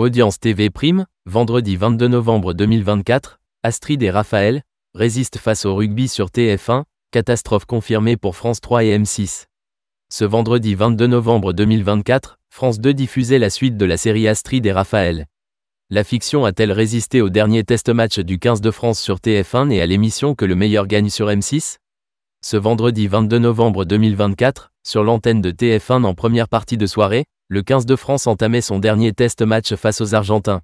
Audience TV Prime, vendredi 22 novembre 2024, Astrid et Raphaël résistent face au rugby sur TF1, catastrophe confirmée pour France 3 et M6. Ce vendredi 22 novembre 2024, France 2 diffusait la suite de la série Astrid et Raphaël. La fiction a-t-elle résisté au dernier test-match du 15 de France sur TF1 et à l'émission Que le meilleur gagne sur M6 ? Ce vendredi 22 novembre 2024, sur l'antenne de TF1 en première partie de soirée, le 15 de France entamait son dernier test-match face aux Argentins.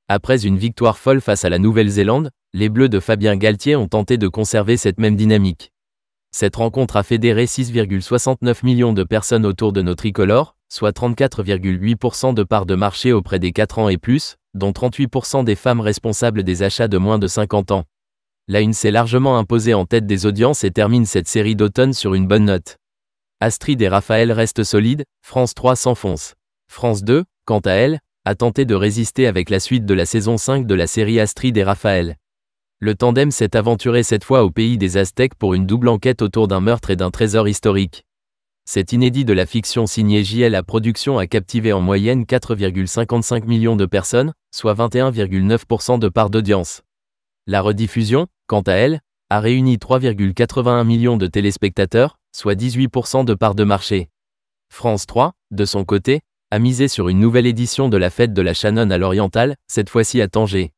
Après une victoire folle face à la Nouvelle-Zélande, les Bleus de Fabien Galtier ont tenté de conserver cette même dynamique. Cette rencontre a fédéré 6,69 millions de personnes autour de nos tricolores, soit 34,8% de part de marché auprès des 4 ans et plus, dont 38% des femmes responsables des achats de moins de 50 ans. La Une s'est largement imposée en tête des audiences et termine cette série d'automne sur une bonne note. Astrid et Raphaël restent solides, France 3 s'enfonce. France 2, quant à elle, a tenté de résister avec la suite de la saison 5 de la série Astrid et Raphaël. Le tandem s'est aventuré cette fois au pays des Aztèques pour une double enquête autour d'un meurtre et d'un trésor historique. Cet inédit de la fiction signée JL Productions a captivé en moyenne 4,55 millions de personnes, soit 21,9% de part d'audience. La rediffusion, quant à elle, a réuni 3,81 millions de téléspectateurs, soit 18% de part de marché. France 3, de son côté, a misé sur une nouvelle édition de la fête de la Shannon à l'Oriental, cette fois-ci à Tanger.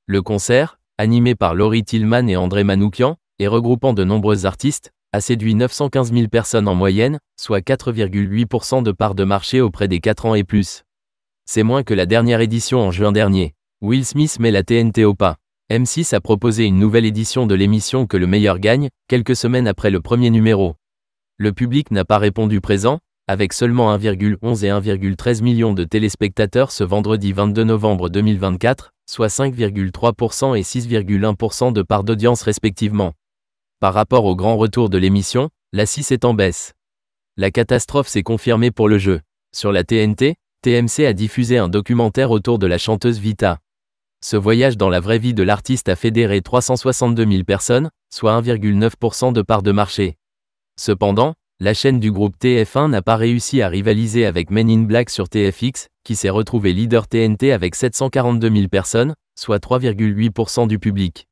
Le concert, animé par Laurie Tillman et André Manoukian, et regroupant de nombreux artistes, a séduit 915 000 personnes en moyenne, soit 4,8% de part de marché auprès des 4 ans et plus. C'est moins que la dernière édition en juin dernier. Will Smith met la TNT au pas. M6 a proposé une nouvelle édition de l'émission Que le meilleur gagne, quelques semaines après le premier numéro. Le public n'a pas répondu présent, avec seulement 1,11 et 1,13 millions de téléspectateurs ce vendredi 22 novembre 2024, soit 5,3% et 6,1% de part d'audience respectivement. Par rapport au grand retour de l'émission, la 6 est en baisse. La catastrophe s'est confirmée pour le jeu. Sur la TNT, TMC a diffusé un documentaire autour de la chanteuse Vita. Ce voyage dans la vraie vie de l'artiste a fédéré 362 000 personnes, soit 1,9% de part de marché. Cependant, la chaîne du groupe TF1 n'a pas réussi à rivaliser avec Men in Black sur TFX, qui s'est retrouvé leader TNT avec 742 000 personnes, soit 3,8% du public.